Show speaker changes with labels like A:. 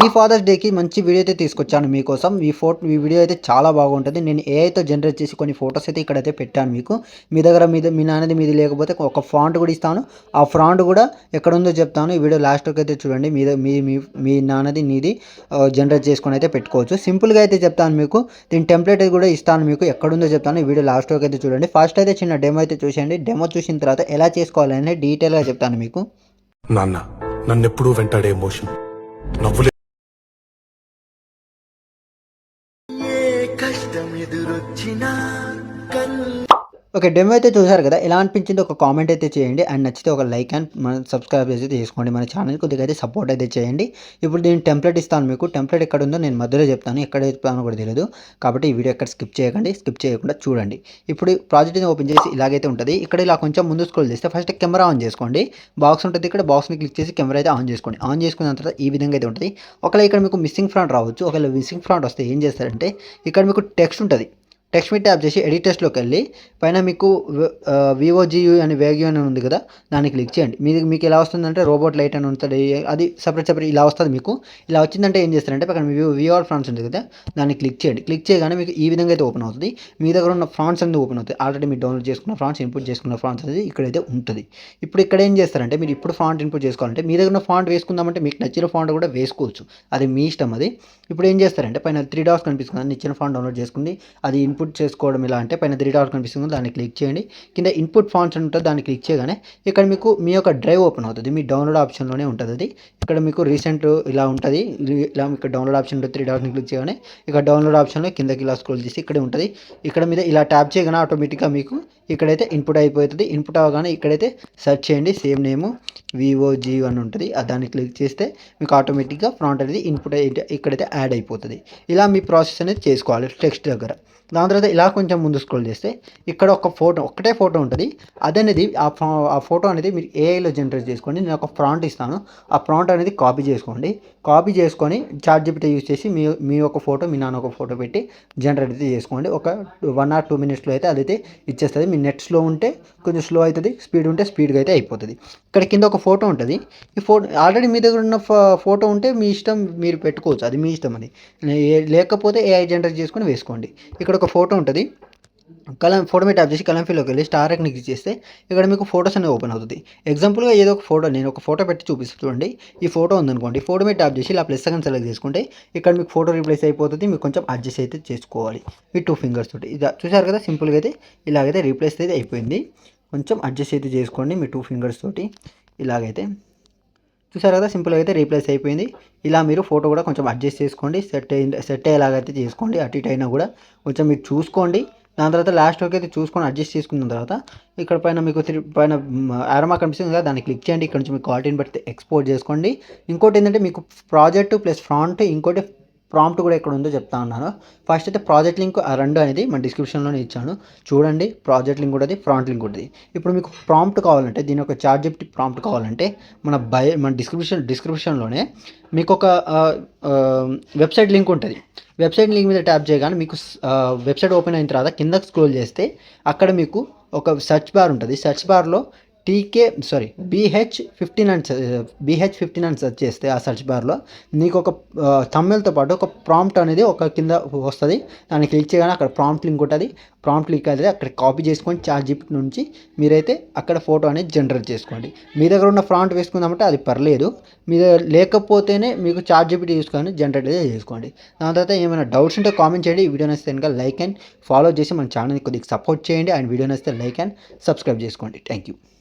A: ఈ ఫాదర్స్ డేకి మంచి వీడియో అయితే తీసుకొచ్చాను మీకోసం. ఈ వీడియో అయితే చాలా బాగుంటుంది. నేను ఏఐతో జనరేట్ చేసి కొన్ని ఫొటోస్ అయితే ఇక్కడైతే పెట్టాను మీకు. మీ దగ్గర మీ నాన్నది మీది లేకపోతే ఒక ఫాంట్ కూడా ఇస్తాను. ఆ ఫాంట్ కూడా ఎక్కడుందో చెప్తాను. ఈ వీడియో లాస్ట్ వరకు అయితే చూడండి. మీ నాన్నది నీది జనరేట్ చేసుకొని అయితే పెట్టుకోవచ్చు. సింపుల్గా అయితే చెప్తాను మీకు. దీని టెంప్లెట్ కూడా ఇస్తాను మీకు. ఎక్కడుందో చెప్తాను. ఈ వీడియో లాస్ట్ వరకు అయితే చూడండి. ఫస్ట్ అయితే చిన్న డెమో అయితే చూసేయండి. డెమో చూసిన తర్వాత ఎలా చేసుకోవాలని డీటెయిల్గా చెప్తాను మీకు.
B: నాన్న నన్నెప్పుడూ వెంటాడే ఎమోషన్ నవ్వులే
C: కష్టం ఎదురొచ్చినా
A: ఓకే. డెమో అయితే చూసారు కదా! ఎలా అనిపించిందో ఒక కామెంట్ అయితే చేయండి. అండ్ నచ్చితే ఒక లైక్ అండ్ సబ్స్క్రైబ్ అయితే చేసుకోండి. మన ఛానల్ కొద్దిగా అయితే సపోర్ట్ అయితే చేయండి. ఇప్పుడు దీని టెంప్లెట్ ఇస్తాను మీకు. టెంప్లెట్ ఎక్కడ ఉందో నేను మధ్యలో చెప్తాను. ఎక్కడ చెప్తానో కూడా తెలియదు. కాబట్టి ఈ వీడియో ఎక్కడ స్కిప్ చేయకండి. స్కిప్ చేయకుండా చూడండి. ఇప్పుడు ప్రాజెక్ట్ని ఓపెన్ చేసి ఇలాగైతే ఉంటుంది. ఇక్కడ ఇలా కొంచెం ముందు స్క్రోల్ చేస్తే ఫస్ట్ కెమెరా ఆన్ చేసుకోండి. బాక్స్ ఉంటుంది. ఇక్కడ బాక్స్ని క్లిక్ చేసి కెమెరా అయితే ఆన్ చేసుకోండి. ఆన్ చేసుకున్న తర్వాత ఈ విధంగా అయితే ఉంటుంది. ఒకవేళ ఇక్కడ మీకు మిస్సింగ్ ఫ్రాంట్ రావచ్చు. ఒకవేళ మిస్సింగ్ ఫ్రాంట్ వస్తే ఏం చేస్తారంటే ఇక్కడ మీకు టెక్స్ట్ ఉంటుంది. టెక్స్ట్ మీద ట్యాప్ చేసి ఎడిట్ టెక్స్ట్లోకి వెళ్ళి పైన మీకు వివోజియు అని వేగ్యూ అని ఉంది కదా, దాన్ని క్లిక్ చేయండి. మీకు ఎలా వస్తుందంటే రోబోట్ లైట్ అని ఉంటుంది. అది సపరేట్ ఇలా వస్తుంది మీకు. ఇలా వచ్చిందంటే ఏం చేస్తారంటే పక్కన విఆర్ ఫ్రాన్స్ ఉంటుంది కదా, దాన్ని క్లిక్ చేయండి. క్లిక్ చేయగానే మీకు ఈ విధంగా అయితే ఓపెన్ అవుతుంది. మీ దగ్గర ఉన్న ఫ్రాన్స్ అనేది ఓపెన్ అవుతుంది. ఆల్రెడీ మీరు డౌన్లోడ్ చేసుకున్న ఫ్రాన్స్, ఇన్పుట్ చేసుకున్న ఫ్రాన్స్ అనేది ఇక్కడైతే ఉంటుంది. ఇప్పుడు ఇక్కడ ఏం చేస్తారంటే మీరు ఇప్పుడు ఫాంట్ ఇన్పుట్ చేసుకోవాలంటే మీ దగ్గర ఉన్న ఫాంట్ వేసుకుందామంటే మీకు నచ్చిన ఫాంట్ కూడా వేసుకోవచ్చు. అది మీ ఇష్టం. అది ఇప్పుడు ఏం చేస్తారంటే పైన 3 డాట్స్ కనిపిస్తుంది. నచ్చిన ఫాంట్ డౌన్లోడ్ చేసుకుంది. అది ఇన్పుట్ చేసుకోవడం ఎలా అంటే పైన 3 డాట్ కనిపిస్తుంది, దాన్ని క్లిక్ చేయండి. కింద ఇన్పుట్ ఫాంట్స్ ఉంటుంది, దాన్ని క్లిక్ చేయగానే ఇక్కడ మీకు మీ యొక్క డ్రైవ్ ఓపెన్ అవుతుంది. మీ డౌన్లోడ్ ఆప్షన్లోనే ఉంటుంది అది. ఇక్కడ మీకు రీసెంట్ ఇలా ఉంటుంది. ఇలా మీకు డౌన్లోడ్ ఆప్షన్ ఉంటుంది. 3 డాట్ని క్లిక్ చేయగానే ఇక్కడ డౌన్లోడ్ ఆప్షన్లో కిందకి ఇలా స్క్రోల్ చేసి ఇక్కడే ఉంటుంది. ఇక్కడ మీద ఇలా ట్యాప్ చేయగానే ఆటోమేటిక్గా మీకు ఇక్కడైతే ఇన్పుట్ అయిపోతుంది. ఇన్పుట్ అవ్వగానే ఇక్కడైతే సెర్చ్ చేయండి. సేమ్ నేమ్ వివోజీ అని ఉంటుంది. దాన్ని క్లిక్ చేస్తే మీకు ఆటోమేటిక్గా ఫ్రాంట్ అనేది ఇన్పుట్ ఇక్కడైతే యాడ్ అయిపోతుంది. ఇలా మీ ప్రాసెస్ అనేది చేసుకోవాలి టెక్స్ట్ దగ్గర. దాని తర్వాత ఇలా కొంచెం ముందు స్క్రోల్ చేస్తే ఇక్కడ ఒకటే ఫోటో ఉంటుంది. అదనేది ఆ ఫోటో అనేది మీరు ఏఐలో జనరేట్ చేసుకోండి. నేను ఒక ప్రాంట్ ఇస్తాను. ఆ ప్రాంట్ అనేది కాపీ చేసుకోండి. కాపీ చేసుకొని చాట్‌జీపీటీ యూజ్ చేసి మీ ఒక ఫోటో, మీ నాన్న ఒక ఫోటో పెట్టి జనరేట్ అయితే చేసుకోండి. ఒక 1 ఆర్ 2 మినిట్స్లో అయితే అదైతే ఇచ్చేస్తుంది. మీ నెట్ స్లో ఉంటే కొంచెం స్లో అవుతుంది, స్పీడ్ ఉంటే స్పీడ్గా అయితే అయిపోతుంది. ఇక్కడ కింద ఒక ఫోటో ఉంటుంది. ఈ ఫోటో ఆల్రెడీ మీ దగ్గర ఉన్న ఫోటో ఉంటే మీ ఇష్టం, మీరు పెట్టుకోవచ్చు. అది మీ ఇష్టం. అది లేకపోతే ఏఐ జనరేట్ చేసుకొని వేసుకోండి. ఇక్కడ ఒక ఫోటో ఉంటుంది. ఫోటో మీద ట్యాప్ చేసి కలం ఫీల్డ్లోకి వెళ్ళి స్టార్ ఐకాన్ క్లిక్ చేస్తే ఇక్కడ మీకు ఫోటోస్ అనేవి ఓపెన్ అవుతుంది. ఎగ్జాంపుల్గా ఏదో ఒక ఫోటో, నేను ఒక ఫోటో పెట్టి చూపిస్తాను చూడండి. ఈ ఫోటో ఉందనుకోండి. ఫోటో మీద ట్యాప్ చేసి ఇలా ప్లస్ సెకండ్ సెలెక్ట్ చేసుకుంటే ఇక్కడ మీకు ఫోటో రీప్లేస్ అయిపోతుంది. మీకు కొంచెం అడ్జస్ట్ అయితే చేసుకోవాలి మీ 2 ఫింగర్స్ తోటి. ఇది చూసారు కదా, సింపుల్గా అయితే ఇలాగైతే రీప్లేస్ అయితే అయిపోయింది. కొంచెం అడ్జస్ట్ అయితే చేసుకోండి మీ 2 ఫింగర్స్ తోటి. ఇలాగైతే చూసారు కదా, సింపుల్గా అయితే రీప్లేస్ అయిపోయింది. ఇలా మీరు ఫోటో కూడా కొంచెం అడ్జస్ట్ చేసుకోండి. సెట్ అయ్యేలాగైతే చేసుకోండి. అటు ఇటు అయినా కూడా కొంచెం మీరు చూసుకోండి. దాని తర్వాత లాస్ట్ వరకు అయితే చూసుకొని అడ్జస్ట్ చేసుకున్న తర్వాత ఇక్కడ పైన మీకు పైన యారో మార్క్ కనిపిస్తుంది కదా, దాన్ని క్లిక్ చేయండి. ఇక్కడ నుంచి మీకు క్వాలిటీని బట్టి ఎక్స్పోర్ట్ చేసుకోండి. ఇంకోటి ఏంటంటే మీకు ప్రాజెక్ట్ ప్లస్ ఫ్రాంట్, ఇంకోటి ప్రాంప్ట్ కూడా ఎక్కడ ఉందో చెప్తా ఉన్నాను. ఫస్ట్ అయితే ప్రాజెక్ట్ లింక్ ఆ రెండు అనేది మన డిస్క్రిప్షన్లోనే ఇచ్చాను చూడండి. ప్రాజెక్ట్ లింక్ ఉంటుంది, ఫ్రాంట్ లింక్ ఉంటుంది. ఇప్పుడు మీకు ప్రాంప్ట్ కావాలంటే, దీని ఒక చాట్‌జీపీటీ ప్రాంప్ట్ కావాలంటే మన డిస్క్రిప్షన్లోనే మీకు ఒక వెబ్సైట్ లింక్ ఉంటుంది. వెబ్సైట్ లింక్ మీద ట్యాప్ చేయగానే మీకు వెబ్సైట్ ఓపెన్ అయిన తర్వాత కిందకి స్క్రోల్ చేస్తే అక్కడ మీకు ఒక సెర్చ్ బార్ ఉంటుంది. సెర్చ్ బార్లో BH15 అని సెర్చ్ చేస్తే ఆ సెర్చ్ బార్లో నీకు ఒక థంబ్‌నెయిల్‌తో పాటు ఒక ప్రాంప్ట్ అనేది ఒక కింద వస్తుంది. దాన్ని క్లిక్ చేయగానే అక్కడ ప్రాంప్ట్ లింక్ ఉంటుంది. ప్రాంప్ట్ లింక్ అనేది అక్కడ కాపీ చేసుకొని చాట్‌జీపీటీ నుంచి మీరైతే అక్కడ ఫోటో అనేది జనరేట్ చేసుకోండి. మీ దగ్గర ఉన్న ఫ్రాంట్ వేసుకుందామంటే అది పర్లేదు. మీ దగ్గర లేకపోతేనే మీకు చాట్‌జీపీటీ చూసుకొని జనరేట్ అయితే చేసుకోండి. దాని తర్వాత ఏమైనా డౌట్స్ ఉంటే కామెంట్ చేయండి. ఈ వీడియో నచ్చితే కనుక లైక్ అండ్ ఫాలో చేసి మన ఛానల్ని కొద్దిగా సపోర్ట్ చేయండి. అండ్ వీడియో నచ్చితే లైక్ అండ్ సబ్స్క్రైబ్ చేసుకోండి. Thank you.